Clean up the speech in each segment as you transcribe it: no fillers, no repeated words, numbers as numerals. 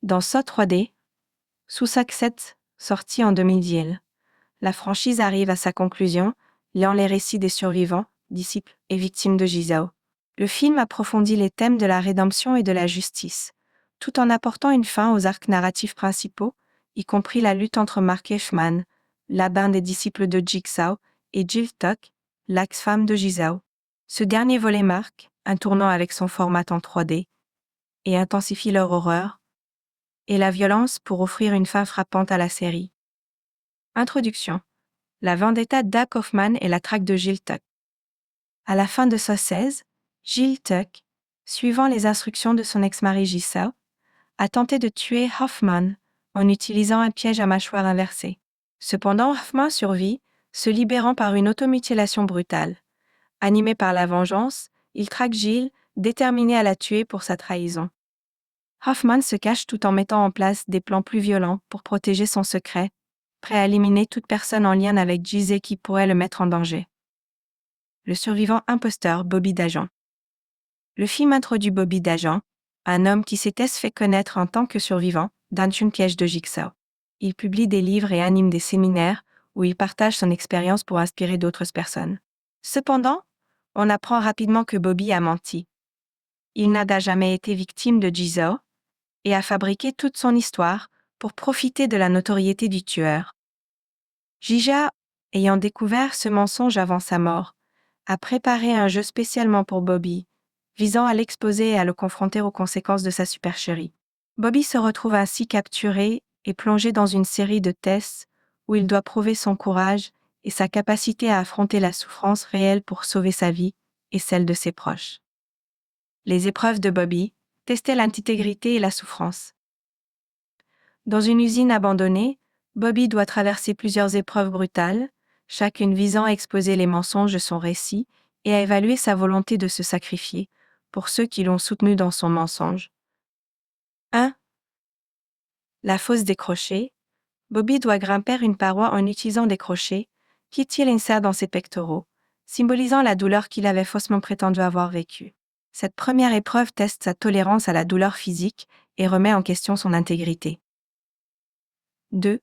Dans Saw 3D, sous Success, sorti en 2010, la franchise arrive à sa conclusion, liant les récits des survivants, disciples et victimes de Jigsaw. Le film approfondit les thèmes de la rédemption et de la justice, tout en apportant une fin aux arcs narratifs principaux, y compris la lutte entre Mark Hoffman, l'abbin des disciples de Jigsaw, et Jill Tuck, l'ex-femme de Jigsaw. Ce dernier volet marque un tournant avec son format en 3D et intensifie leur horreur et la violence pour offrir une fin frappante à la série. Introduction. La vendetta d'Ack Hoffman et la traque de Jill Tuck. À la fin de Saw 16, Jill Tuck, suivant les instructions de son ex-mari Jigsaw, a tenté de tuer Hoffman en utilisant un piège à mâchoire inversée. Cependant, Hoffman survit, se libérant par une automutilation brutale. Animé par la vengeance, il traque Jill, déterminé à la tuer pour sa trahison. Hoffman se cache tout en mettant en place des plans plus violents pour protéger son secret, prêt à éliminer toute personne en lien avec Jigsaw qui pourrait le mettre en danger. Le survivant imposteur Bobby Dagen. Le film introduit Bobby Dagen, un homme qui s'était fait connaître en tant que survivant d'un piège de Jigsaw. Il publie des livres et anime des séminaires où il partage son expérience pour inspirer d'autres personnes. Cependant, on apprend rapidement que Bobby a menti. Il n'a jamais été victime de Jigsaw et a fabriqué toute son histoire pour profiter de la notoriété du tueur. Jigsaw, ayant découvert ce mensonge avant sa mort, a préparé un jeu spécialement pour Bobby, visant à l'exposer et à le confronter aux conséquences de sa supercherie. Bobby se retrouve ainsi capturé et plongé dans une série de tests où il doit prouver son courage et sa capacité à affronter la souffrance réelle pour sauver sa vie et celle de ses proches. Les épreuves de Bobby testaient l'intégrité et la souffrance. Dans une usine abandonnée, Bobby doit traverser plusieurs épreuves brutales, chacune visant à exposer les mensonges de son récit et à évaluer sa volonté de se sacrifier pour ceux qui l'ont soutenu dans son mensonge. 1. La fosse des crochets. Bobby doit grimper une paroi en utilisant des crochets, qu'il insère dans ses pectoraux, symbolisant la douleur qu'il avait faussement prétendu avoir vécue. Cette première épreuve teste sa tolérance à la douleur physique et remet en question son intégrité. 2.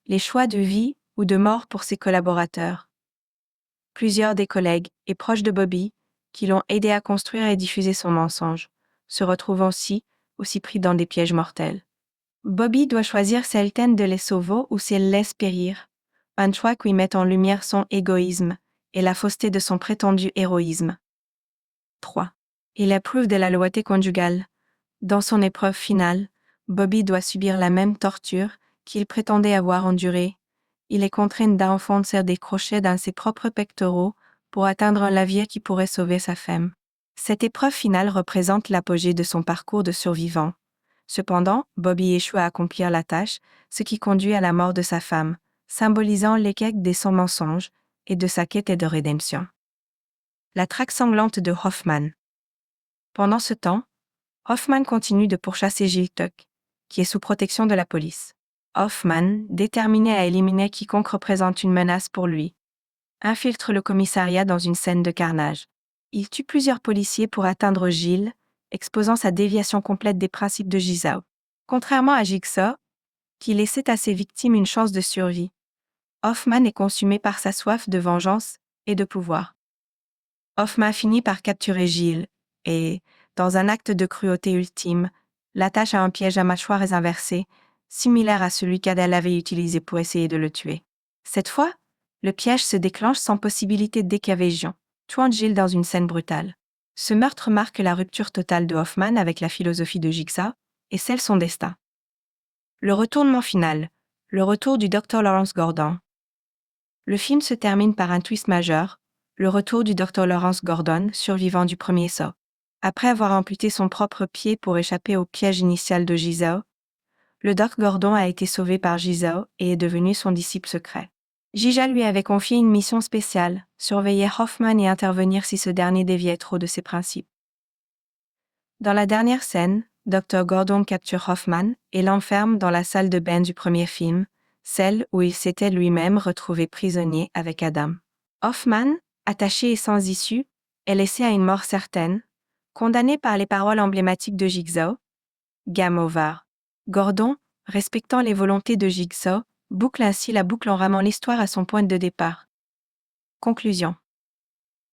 Les choix de vie ou de mort pour ses collaborateurs. Plusieurs des collègues et proches de Bobby, qui l'ont aidé à construire et diffuser son mensonge, se retrouvent aussi pris dans des pièges mortels. Bobby doit choisir s'il tente de les sauver ou s'il laisse périr, un choix qui met en lumière son égoïsme et la fausseté de son prétendu héroïsme. 3. Il éprouve de la loyauté conjugale. Dans son épreuve finale, Bobby doit subir la même torture qu'il prétendait avoir endurée. Il est contraint d'enfoncer des crochets dans ses propres pectoraux pour atteindre un levier qui pourrait sauver sa femme. Cette épreuve finale représente l'apogée de son parcours de survivant. Cependant, Bobby échoue à accomplir la tâche, ce qui conduit à la mort de sa femme, symbolisant l'échec de son mensonge et de sa quête de rédemption. La traque sanglante de Hoffman. Pendant ce temps, Hoffman continue de pourchasser Jill Tuck, qui est sous protection de la police. Hoffman, déterminé à éliminer quiconque représente une menace pour lui, infiltre le commissariat dans une scène de carnage. Il tue plusieurs policiers pour atteindre Jill, exposant sa déviation complète des principes de Jigsaw. Contrairement à Jigsaw, qui laissait à ses victimes une chance de survie, Hoffman est consumé par sa soif de vengeance et de pouvoir. Hoffman finit par capturer Jill et, dans un acte de cruauté ultime, l'attache à un piège à mâchoires inversées, similaire à celui qu'Adèle avait utilisé pour essayer de le tuer. Cette fois, le piège se déclenche sans possibilité d'évasion, tuant Jill dans une scène brutale. Ce meurtre marque la rupture totale de Hoffman avec la philosophie de Jigsaw et scelle son destin. Le retournement final, le retour du Dr Lawrence Gordon. Le film se termine par un twist majeur, le retour du Dr Lawrence Gordon, survivant du premier Saw. Après avoir amputé son propre pied pour échapper au piège initial de Jigsaw, le Doc Gordon a été sauvé par Jigsaw et est devenu son disciple secret. Jigsaw lui avait confié une mission spéciale, surveiller Hoffman et intervenir si ce dernier déviait trop de ses principes. Dans la dernière scène, Dr Gordon capture Hoffman et l'enferme dans la salle de bain du premier film, celle où il s'était lui-même retrouvé prisonnier avec Adam. Hoffman, attaché et sans issue, est laissé à une mort certaine, condamné par les paroles emblématiques de Jigsaw, Game over. Gordon, respectant les volontés de Jigsaw, boucle ainsi la boucle en ramant l'histoire à son point de départ. Conclusion.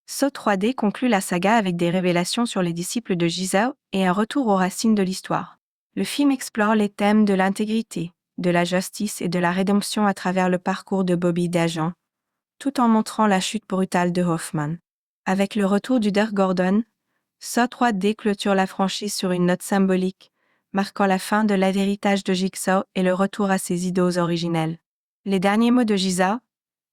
Saw 3D conclut la saga avec des révélations sur les disciples de Jigsaw et un retour aux racines de l'histoire. Le film explore les thèmes de l'intégrité, de la justice et de la rédemption à travers le parcours de Bobby Dajan, tout en montrant la chute brutale de Hoffman. Avec le retour du Dr. Gordon, Saw 3D clôture la franchise sur une note symbolique, marquant la fin de l'héritage de Jigsaw et le retour à ses idées originelles. Les derniers mots de Jigsaw,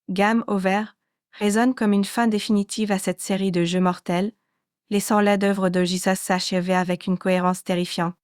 Game Over, résonnent comme une fin définitive à cette série de jeux mortels, laissant l'œuvre de Jigsaw s'achever avec une cohérence terrifiante.